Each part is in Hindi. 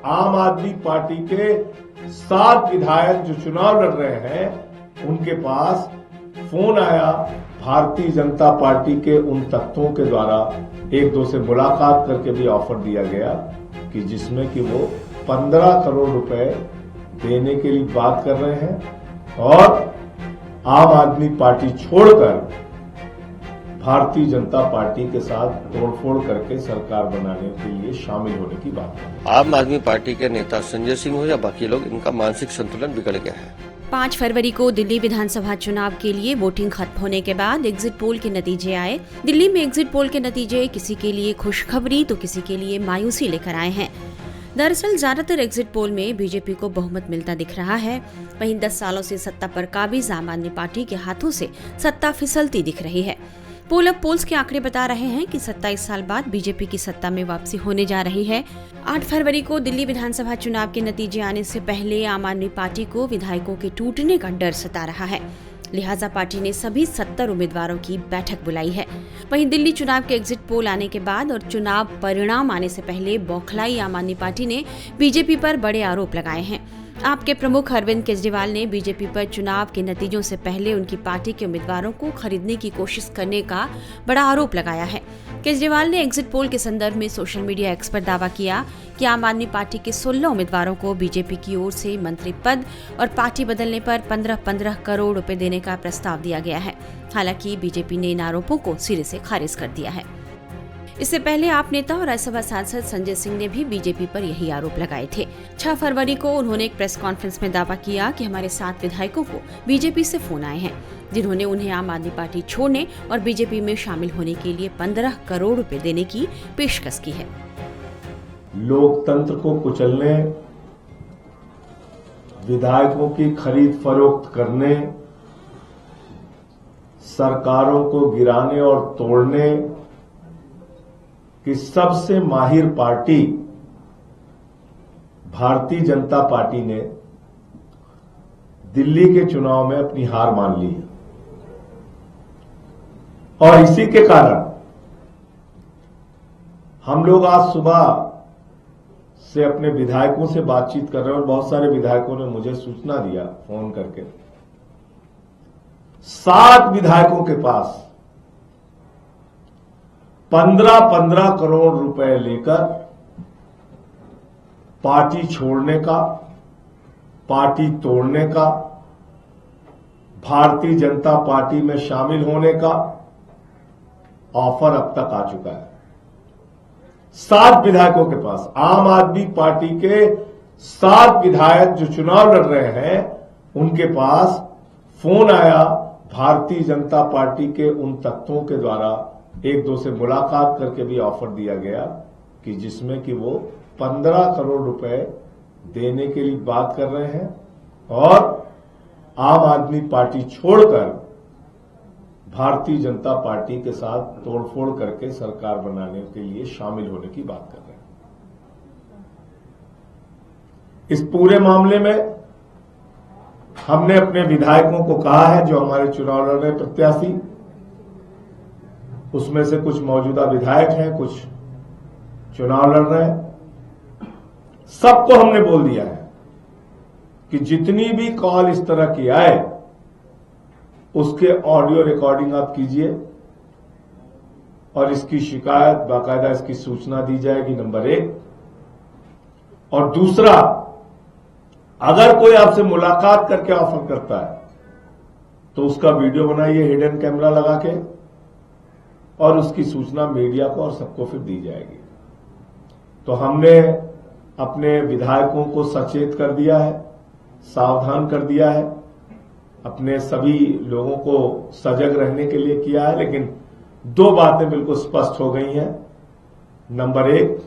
आम आदमी पार्टी के 7 विधायक जो चुनाव लड़ रहे हैं उनके पास फोन आया भारतीय जनता पार्टी के उन तत्वों के द्वारा एक दो से मुलाकात करके भी ऑफर दिया गया कि जिसमें कि वो 15 करोड़ रुपए देने के लिए बात कर रहे हैं और आम आदमी पार्टी छोड़कर भारतीय जनता पार्टी के साथ तोड़फोड़ करके सरकार बनाने के लिए शामिल होने की बात है। आम आदमी पार्टी के नेता संजय सिंह हो या बाकी लोग, इनका मानसिक संतुलन बिगड़ गया है। 5 फरवरी को दिल्ली विधानसभा चुनाव के लिए वोटिंग खत्म होने के बाद एग्जिट पोल के नतीजे आए। दिल्ली में एग्जिट पोल के नतीजे किसी के लिए खुशखबरी तो किसी के लिए मायूसी लेकर आए हैं। दरअसल ज्यादातर एग्जिट पोल में बीजेपी को बहुमत मिलता दिख रहा है। वहीं 10 सालों से सत्ता पर काबिज आम आदमी पार्टी के हाथों से सत्ता फिसलती दिख रही है। पोल अब पोल्स के आंकड़े बता रहे हैं कि 27 साल बाद बीजेपी की सत्ता में वापसी होने जा रही है। 8 फरवरी को दिल्ली विधानसभा चुनाव के नतीजे आने से पहले आम आदमी पार्टी को विधायकों के टूटने का डर सता रहा है। लिहाजा पार्टी ने सभी 70 उम्मीदवारों की बैठक बुलाई है। वहीं दिल्ली चुनाव के एग्जिट पोल आने के बाद और चुनाव परिणाम आने से पहले बौखलाई आम आदमी पार्टी ने बीजेपी पर बड़े आरोप लगाए हैं। आप के प्रमुख अरविंद केजरीवाल ने बीजेपी पर चुनाव के नतीजों से पहले उनकी पार्टी के उम्मीदवारों को खरीदने की कोशिश करने का बड़ा आरोप लगाया है। केजरीवाल ने एग्जिट पोल के संदर्भ में सोशल मीडिया एक्स पर दावा किया कि आम आदमी पार्टी के 16 उम्मीदवारों को बीजेपी की ओर से मंत्री पद और पार्टी बदलने पर 15-15 करोड़ रुपए देने का प्रस्ताव दिया गया है। हालांकि बीजेपी ने इन आरोपों को सिरे से खारिज कर दिया है। इससे पहले आप नेता और राज्यसभा सांसद संजय सिंह ने भी बीजेपी पर यही आरोप लगाए थे। 6 फरवरी को उन्होंने एक प्रेस कॉन्फ्रेंस में दावा किया कि हमारे 7 विधायकों को बीजेपी से फोन आए हैं, जिन्होंने उन्हें आम आदमी पार्टी छोड़ने और बीजेपी में शामिल होने के लिए 15 करोड़ रुपए देने की पेशकश की है। लोकतंत्र को कुचलने, विधायकों की खरीद फरोख्त करने, सरकारों को गिराने और तोड़ने कि सबसे माहिर पार्टी भारतीय जनता पार्टी ने दिल्ली के चुनाव में अपनी हार मान ली है और इसी के कारण हम लोग आज सुबह से अपने विधायकों से बातचीत कर रहे हैं और बहुत सारे विधायकों ने मुझे सूचना दिया फोन करके। 7 विधायकों के पास 15-15 करोड़ रुपए लेकर पार्टी छोड़ने का, पार्टी तोड़ने का, भारतीय जनता पार्टी में शामिल होने का ऑफर अब तक आ चुका है। 7 विधायकों के पास, आम आदमी पार्टी के 7 विधायक जो चुनाव लड़ रहे हैं उनके पास फोन आया भारतीय जनता पार्टी के उन तत्वों के द्वारा एक दो से मुलाकात करके भी ऑफर दिया गया कि जिसमें कि वो 15 करोड़ रुपए देने के लिए बात कर रहे हैं और आम आदमी पार्टी छोड़कर भारतीय जनता पार्टी के साथ तोड़फोड़ करके सरकार बनाने के लिए शामिल होने की बात कर रहे हैं। इस पूरे मामले में हमने अपने विधायकों को कहा है जो हमारे चुनाव लड़ रहे प्रत्याशी, उसमें से कुछ मौजूदा विधायक हैं, कुछ चुनाव लड़ रहे हैं, सबको हमने बोल दिया है कि जितनी भी कॉल इस तरह की आए उसके ऑडियो रिकॉर्डिंग आप कीजिए और इसकी शिकायत बाकायदा इसकी सूचना दी जाएगी, नंबर 1। और दूसरा, अगर कोई आपसे मुलाकात करके ऑफर करता है तो उसका वीडियो बनाइए हिडन कैमरा लगा के और उसकी सूचना मीडिया को और सबको फिर दी जाएगी। तो हमने अपने विधायकों को सचेत कर दिया है, सावधान कर दिया है, अपने सभी लोगों को सजग रहने के लिए किया है। लेकिन 2 बातें बिल्कुल स्पष्ट हो गई हैं। नंबर 1,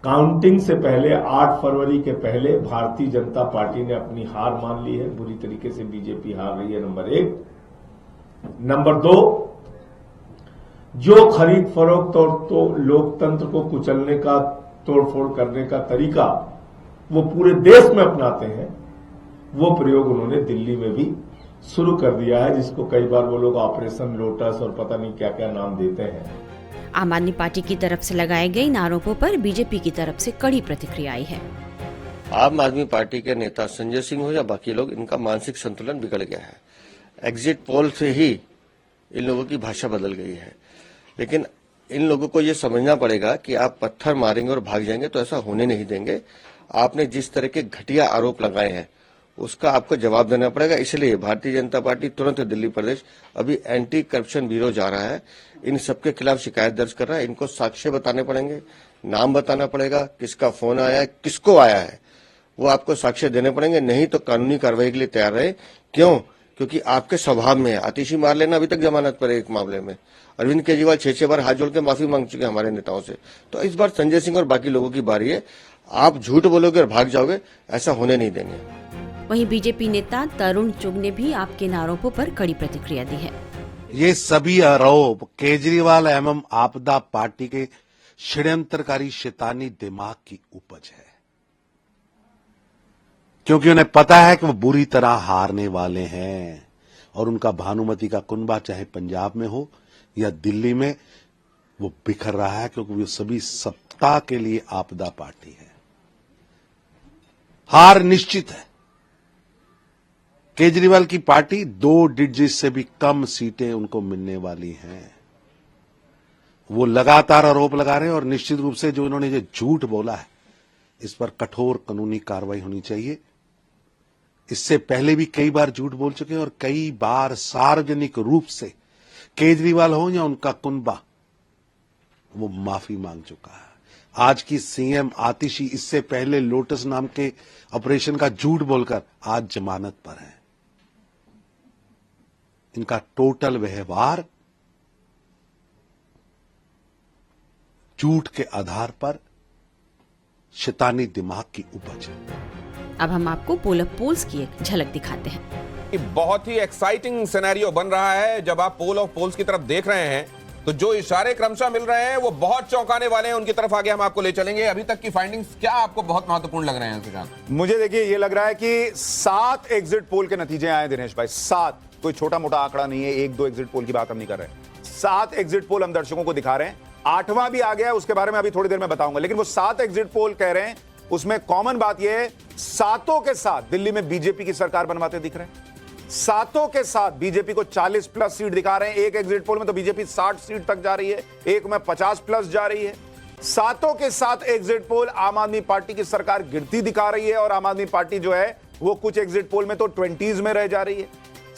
काउंटिंग से पहले 8 फरवरी के पहले भारतीय जनता पार्टी ने अपनी हार मान ली है, बुरी तरीके से बीजेपी हार रही है, नंबर 1। नंबर 2, जो खरीद फरोख्त और तो लोकतंत्र को कुचलने का, तोड़फोड़ करने का तरीका वो पूरे देश में अपनाते हैं, वो प्रयोग उन्होंने दिल्ली में भी शुरू कर दिया है, जिसको कई बार वो लोग ऑपरेशन लोटस और पता नहीं क्या क्या नाम देते हैं। आम आदमी पार्टी की तरफ से लगाए गए इन आरोपों पर बीजेपी की तरफ से कड़ी प्रतिक्रिया आई है। आम आदमी पार्टी के नेता संजय सिंह हो या बाकी लोग, इनका मानसिक संतुलन बिगड़ गया है। एग्जिट पोल से ही इन लोगों की भाषा बदल गई है। लेकिन इन लोगों को ये समझना पड़ेगा कि आप पत्थर मारेंगे और भाग जाएंगे तो ऐसा होने नहीं देंगे। आपने जिस तरह के घटिया आरोप लगाए हैं उसका आपको जवाब देना पड़ेगा। इसलिए भारतीय जनता पार्टी तुरंत दिल्ली प्रदेश अभी एंटी करप्शन ब्यूरो जा रहा है, इन सबके खिलाफ शिकायत दर्ज कर रहा है। इनको साक्ष्य बताने पड़ेंगे, नाम बताना पड़ेगा, किसका फोन आया है, किसको आया है, वो आपको साक्ष्य देने पड़ेंगे। नहीं तो कानूनी कार्रवाई के लिए तैयार रहे। क्यों? क्योंकि आपके स्वभाव में है आतिशी मार लेना। अभी तक जमानत पर है एक मामले में। अरविंद केजरीवाल 6 बार हाथ जोड़ के माफी मांग चुके हैं हमारे नेताओं से। तो इस बार संजय सिंह और बाकी लोगों की बारी है। आप झूठ बोलोगे और भाग जाओगे, ऐसा होने नहीं देंगे। वहीं बीजेपी नेता तरुण चुग ने भी आपके इन आरोपों पर कड़ी प्रतिक्रिया दी है। ये सभी आरोप केजरीवाल एवं आपदा पार्टी के षड्यंत्रकारी शैतानी दिमाग की उपज है, क्योंकि उन्हें पता है कि वो बुरी तरह हारने वाले हैं और उनका भानुमति का कुनबा चाहे पंजाब में हो या दिल्ली में, वो बिखर रहा है, क्योंकि वो सभी सत्ता के लिए आपदा पार्टी है। हार निश्चित है। केजरीवाल की पार्टी 2 डिजिट से भी कम सीटें उनको मिलने वाली हैं। वो लगातार आरोप लगा रहे हैं और निश्चित रूप से जो इन्होंने जो झूठ बोला है इस पर कठोर कानूनी कार्रवाई होनी चाहिए। इससे पहले भी कई बार झूठ बोल चुके हैं और कई बार सार्वजनिक रूप से केजरीवाल हो या उनका कुनबा वो माफी मांग चुका है। आज की सीएम आतिशी इससे पहले लोटस नाम के ऑपरेशन का झूठ बोलकर आज जमानत पर है। इनका टोटल व्यवहार झूठ के आधार पर शैतानी दिमाग की उपज है। अब हम आपको पोल ऑफ पोल्स की एक झलक दिखाते हैं। बहुत ही एक्साइटिंग सिनेरियो बन रहा है। जब आप पोल ऑफ पोल्स की तरफ देख रहे हैं तो जो इशारे क्रमशः मिल रहे हैं वो बहुत चौंकाने वाले हैं। उनकी तरफ आगे हम आपको ले चलेंगे। अभी तक की फाइंडिंग्स क्या आपको बहुत महत्वपूर्ण लग रहे हैं सुशांत? मुझे देखिए ये लग रहा है कि 7 एग्जिट पोल के नतीजे आए दिनेश भाई। 7, कोई छोटा मोटा आंकड़ा नहीं है। 1-2 एग्जिट पोल की बात हम नहीं कर रहे। 7 एग्जिट पोल हम दर्शकों को दिखा रहे हैं। 8वां भी आ गया है, उसके बारे में अभी थोड़ी देर में बताऊंगा। लेकिन वो 7 एग्जिट पोल कह रहे हैं, उसमें कॉमन बात यह है, 7 के साथ दिल्ली में बीजेपी की सरकार बनवाते दिख रहे हैं। 7 के साथ बीजेपी को 40 प्लस सीट दिखा रहे हैं। एक एग्जिट पोल में तो बीजेपी 60 सीट तक जा रही है, एक में 50 प्लस जा रही है। 7 के साथ एग्जिट पोल आम आदमी पार्टी की सरकार गिरती दिखा रही है और आम आदमी पार्टी जो है वो कुछ एग्जिट पोल में तो 20s में रह जा रही है।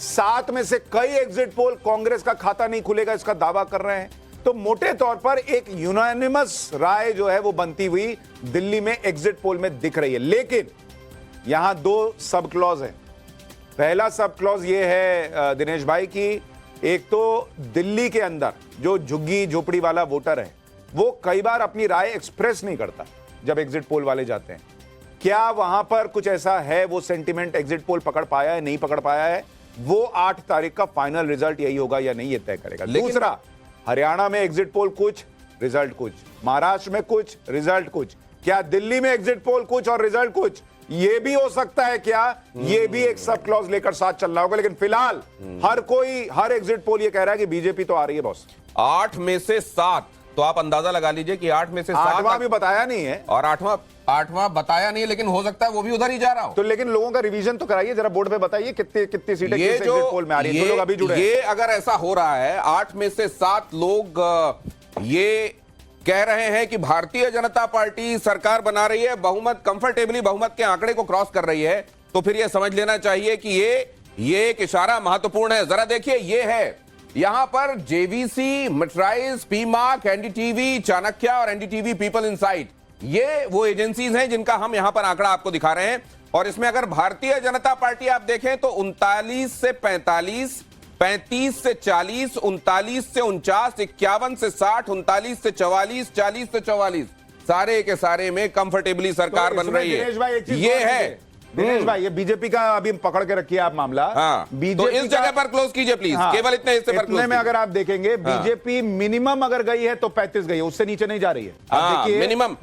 7 में से कई एग्जिट पोल कांग्रेस का खाता नहीं खुलेगा इसका दावा कर रहे हैं। तो मोटे तौर पर एक यूनानिमस राय जो है वो बनती हुई दिल्ली में एग्जिट पोल में दिख रही है। लेकिन यहां 2 सब क्लॉज है। पहला सब क्लॉज ये है दिनेश भाई कि एक तो दिल्ली के अंदर जो झुग्गी झोपड़ी वाला वोटर है वो कई बार अपनी राय एक्सप्रेस नहीं करता जब एग्जिट पोल वाले जाते हैं। क्या वहां पर कुछ ऐसा है, वो सेंटिमेंट एग्जिट पोल पकड़ पाया है, नहीं पकड़ पाया है? वो 8 तारीख का फाइनल रिजल्ट यही होगा या नहीं, ये तय करेगा। दूसरा, हरियाणा में एग्जिट पोल कुछ, रिजल्ट कुछ, महाराष्ट्र में कुछ, रिजल्ट कुछ, क्या दिल्ली में एग्जिट पोल कुछ और रिजल्ट कुछ? ये भी हो सकता है क्या? ये भी एक सब क्लॉज लेकर साथ चलना होगा। लेकिन फिलहाल हर एग्जिट पोल ये कह रहा है कि बीजेपी तो आ रही है बॉस। 8 में से 7, तो आप अंदाजा लगा लीजिए कि 8 में से 7। 8वां भी बताया नहीं है और 8वां बताया नहीं है, लेकिन हो सकता है वो भी उधर ही जा रहा हो। तो लेकिन लोगों का रिवीजन तो कराइए जरा, बोर्ड पे बताइए कितनी सीटें किस एग्जिट पोल में आ रही है। तो लोग अभी जुड़े, ये अगर ऐसा हो रहा है, 8 में से 7 लोग ये कह रहे हैं कि भारतीय जनता पार्टी सरकार बना रही है, बहुमत कंफर्टेबली बहुमत के आंकड़े को क्रॉस कर रही है, तो फिर यह समझ लेना चाहिए कि ये एक इशारा महत्वपूर्ण है। जरा देखिए, ये है यहां पर जेवीसी, मेट्राइज, पीमार्क, एनडीटीवी, चाणक्य और एनडीटीवी पीपल इनसाइट, ये वो एजेंसीज हैं जिनका हम यहां पर आंकड़ा आपको दिखा रहे हैं। और इसमें अगर भारतीय जनता पार्टी आप देखें तो 39 से 45, 35 से 40, 39 से 49, 51 से 60, 39 से 44, 40 से 44, सारे के सारे में कंफर्टेबली सरकार बन रही है। ये है दिनेश भाई, ये बीजेपी का अभी पकड़ के रखिए आप मामला। हाँ, तो इस जगह पर क्लोज कीजिए प्लीज। हाँ, केवल इतने हिस्से पर क्लोज में अगर आप देखेंगे, बीजेपी मिनिमम अगर गई है तो 35 गई है, उससे नीचे नहीं जा रही है। हाँ, मिनिमम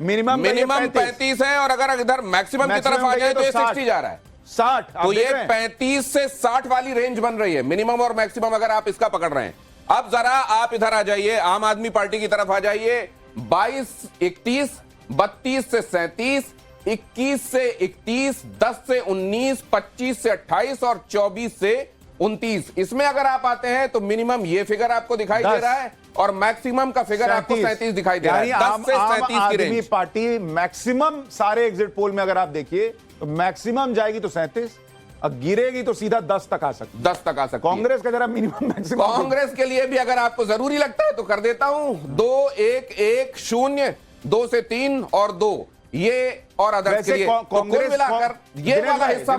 35 है और अगर इधर मैक्सिमम की तरफ आ जाए तो 60 जा रहा है। 60, तो ये 35 से 60 वाली रेंज बन रही है, मिनिमम और मैक्सिमम अगर आप इसका पकड़ रहे हैं। अब जरा आप इधर आ जाइए, आम आदमी पार्टी की तरफ आ जाइए। 22, 31, 32 से 37, 21 से 31, 10 से 19, 25 से 28 और 24 से 29। इसमें अगर आप आते हैं तो मिनिमम ये फिगर आपको दिखाई दे रहा है और मैक्सिमम का फिगर आपको 37 दिखाई दे रहा है। 10 से 37 की आदमी रेंज। पार्टी मैक्सिमम सारे एग्जिट पोल में अगर आप देखिए तो मैक्सिमम जाएगी तो 37, और गिरेगी तो सीधा 10 तक आ सकती। 10 तक आ सकती है। कांग्रेस का जरा मिनिमम मैक्सिमम। कांग्रेस के लिए भी अगर आपको जरूरी लगता है तो कर देता हूं। 2, 1, 1, 0, 2 से 3 और 2 ये और अदर्स के लिए। तो कुल मिलाकर ये वाला हिस्सा